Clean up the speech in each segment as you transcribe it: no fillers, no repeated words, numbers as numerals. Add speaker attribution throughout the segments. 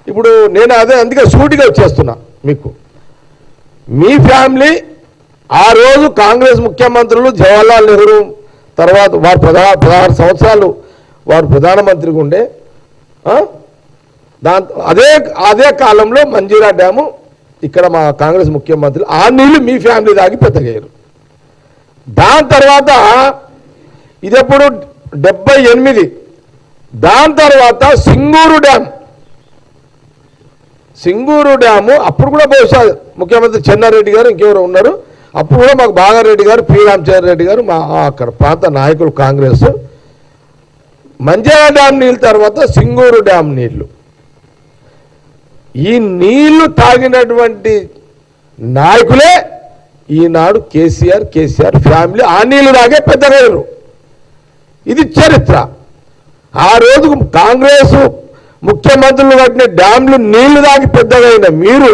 Speaker 1: ఇప్పుడు నేను అదే అందుకే సూటిగా వచ్చేస్తున్నా మీకు. మీ ఫ్యామిలీ ఆ రోజు కాంగ్రెస్ ముఖ్యమంత్రులు జవహర్లాల్ నెహ్రూ తర్వాత వారు 16 సంవత్సరాలు వారు ప్రధానమంత్రిగా ఉండే, అదే కాలంలో మంజీరా డ్యాము ఇక్కడ మా కాంగ్రెస్ ముఖ్యమంత్రి ఆ నీళ్లు మీ ఫ్యామిలీ దాగి పెద్దగయ్యారు. దాని తర్వాత ఇదెప్పుడు 78, దాని తర్వాత సింగూరు డ్యాము అప్పుడు కూడా బహుశా ముఖ్యమంత్రి చెన్నారెడ్డి గారు ఇంకెవరు ఉన్నారు, అప్పుడు కూడా మాకు బాగారెడ్డి గారు, పి రామచంద్ర రెడ్డి గారు మా అక్కడ ప్రాంత నాయకులు కాంగ్రెస్. మంజీరా డ్యామ్ నీళ్ళు తర్వాత సింగూరు డ్యామ్ నీళ్లు, ఈ నీళ్లు తాగినటువంటి నాయకులే ఈనాడు కేసీఆర్ ఫ్యామిలీ ఆ నీళ్లు తాగే పెద్దగారు. ఇది చరిత్ర. ఆ రోజు కాంగ్రెస్ ముఖ్యమంత్రులు కట్టిన డ్యాంలు నీళ్లు తాగి పెద్దగైన మీరు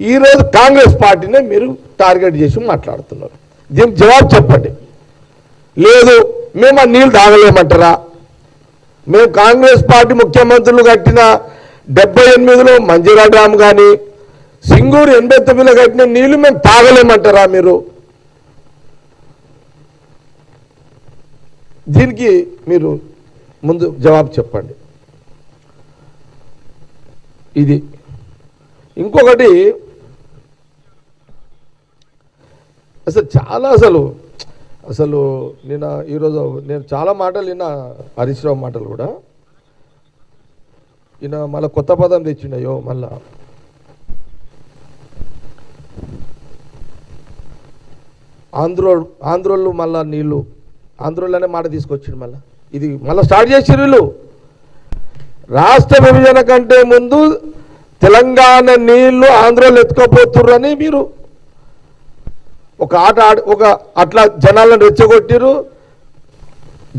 Speaker 1: ఈరోజు కాంగ్రెస్ పార్టీనే మీరు టార్గెట్ చేసి మాట్లాడుతున్నారు. దీనికి జవాబు చెప్పండి. లేదు మేము ఆ నీళ్ళు తాగలేమంటారా? మేము కాంగ్రెస్ పార్టీ ముఖ్యమంత్రులు కట్టిన 78లో మంజీరా డ్యామ్ కానీ సింగూరు 89లో కట్టిన నీళ్లు మేము తాగలేమంటారా మీరు? దీనికి మీరు ముందు జవాబు చెప్పండి. ఇది ఇంకొకటి అసలు ఈరోజు నేను చాలా మాటలు విన్నా, హరీష్ రావు మాటలు కూడా. ఈయన మళ్ళీ కొత్త పదం తెచ్చిండయో, మళ్ళా ఆంధ్రోళ్ళు మళ్ళా నీళ్ళు ఆంధ్రోళ్ళు అనే మాట తీసుకొచ్చిండు. మళ్ళీ ఇది మళ్ళీ స్టార్ట్ చేసిర్రు వీళ్ళు. రాష్ట్ర విభజన కంటే ముందు తెలంగాణ నీళ్లు ఆంధ్రోళ్ళు ఎత్తుకోపోతుర్రని మీరు ఒక అట్లా జనాలను రెచ్చగొట్టిరు,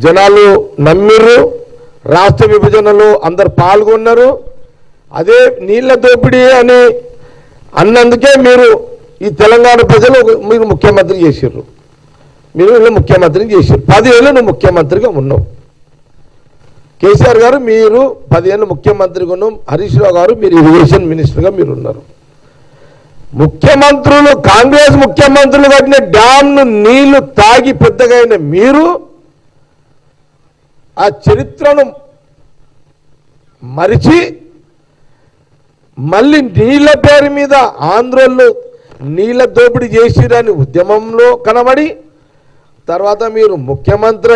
Speaker 1: జనాలు నమ్మిర్రు, రాష్ట్ర విభజనలో అందరు పాల్గొన్నారు. అదే నీళ్ల దోపిడీ అని అన్నందుకే మీరు ఈ తెలంగాణ ప్రజలు మీరు ముఖ్యమంత్రి చేసిర్రు. మీరు ముఖ్యమంత్రిని చేశారు. 10 ఏళ్ళు నువ్వు ముఖ్యమంత్రిగా ఉన్నావు. కేసీఆర్ గారు మీరు 10 ఏళ్ళు ముఖ్యమంత్రిగా ఉన్నాం. హరీష్ రావు గారు మీరు ఇరిగేషన్ మినిస్టర్గా మీరు ఉన్నారు. ముఖ్యమంత్రులు కాంగ్రెస్ ముఖ్యమంత్రులు కట్టిన డ్యామ్ను నీళ్లు తాగి పెద్దగైన మీరు ఆ చరిత్రను మరిచి మళ్ళీ నీళ్ల పేరు మీద ఆంధ్రోళ్ళు నీళ్ల దోపిడీ చేసిరని ఉద్యమంలో కనబడి తర్వాత మీరు ముఖ్యమంత్రి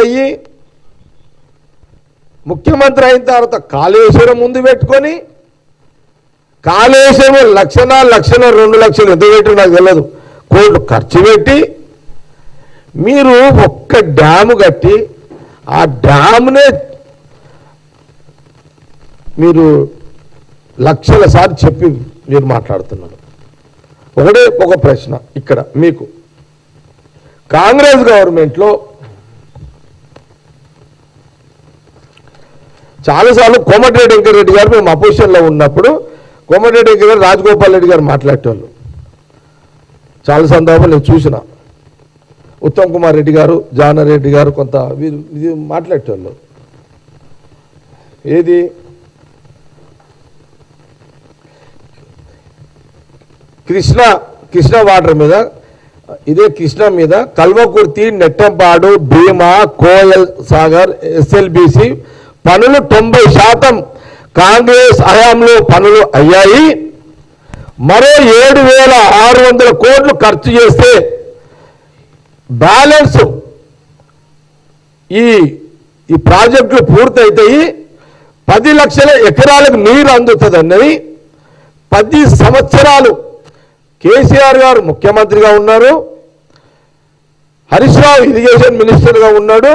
Speaker 1: అయిన తర్వాత కాళేశ్వరం ముందు పెట్టుకొని కాళేశ్వరం లక్షలు 2 లక్షలు ఎంత పెట్టి నాకు తెలియదు కోట్లు ఖర్చు పెట్టి మీరు ఒక్క డ్యాము కట్టి ఆ డ్యామునే మీరు లక్షల సార్లు చెప్పి మీరు మాట్లాడుతున్నారు. ఒక ప్రశ్న ఇక్కడ మీకు, కాంగ్రెస్ గవర్నమెంట్లో చాలాసార్లు కోమటిరెడ్డి వెంకటరెడ్డి గారు మేము అపోజిషన్లో ఉన్నప్పుడు కోమటిరెడ్డి వెంకట గారు రాజగోపాల్ రెడ్డి గారు మాట్లాడేవాళ్ళు చాలా సందర్భాలు నేను చూసిన. ఉత్తమ్ కుమార్ రెడ్డి గారు, జానారెడ్డి గారు కొంత ఇది మాట్లాడేవాళ్ళు. ఏది కృష్ణ వాటర్ మీద, ఇదే కృష్ణ మీద కల్వకుర్తి, నెట్టంపాడు, భీమా, కోయల్ సాగర్, ఎస్ఎల్బిసి పనులు 90% కాంగ్రెస్ హయాంలో పనులు అయ్యాయి. మరో 7,600 కోట్లు ఖర్చు చేస్తే బ్యాలెన్స్ ఈ ప్రాజెక్టులు పూర్తయితాయి, 10 లక్షల ఎకరాలకు నీరు అందుతుందన్నది 10 సంవత్సరాలు కేసీఆర్ గారు ముఖ్యమంత్రిగా ఉన్నారు, హరీష్ రావు ఇరిగేషన్ మినిస్టర్గా ఉన్నాడు.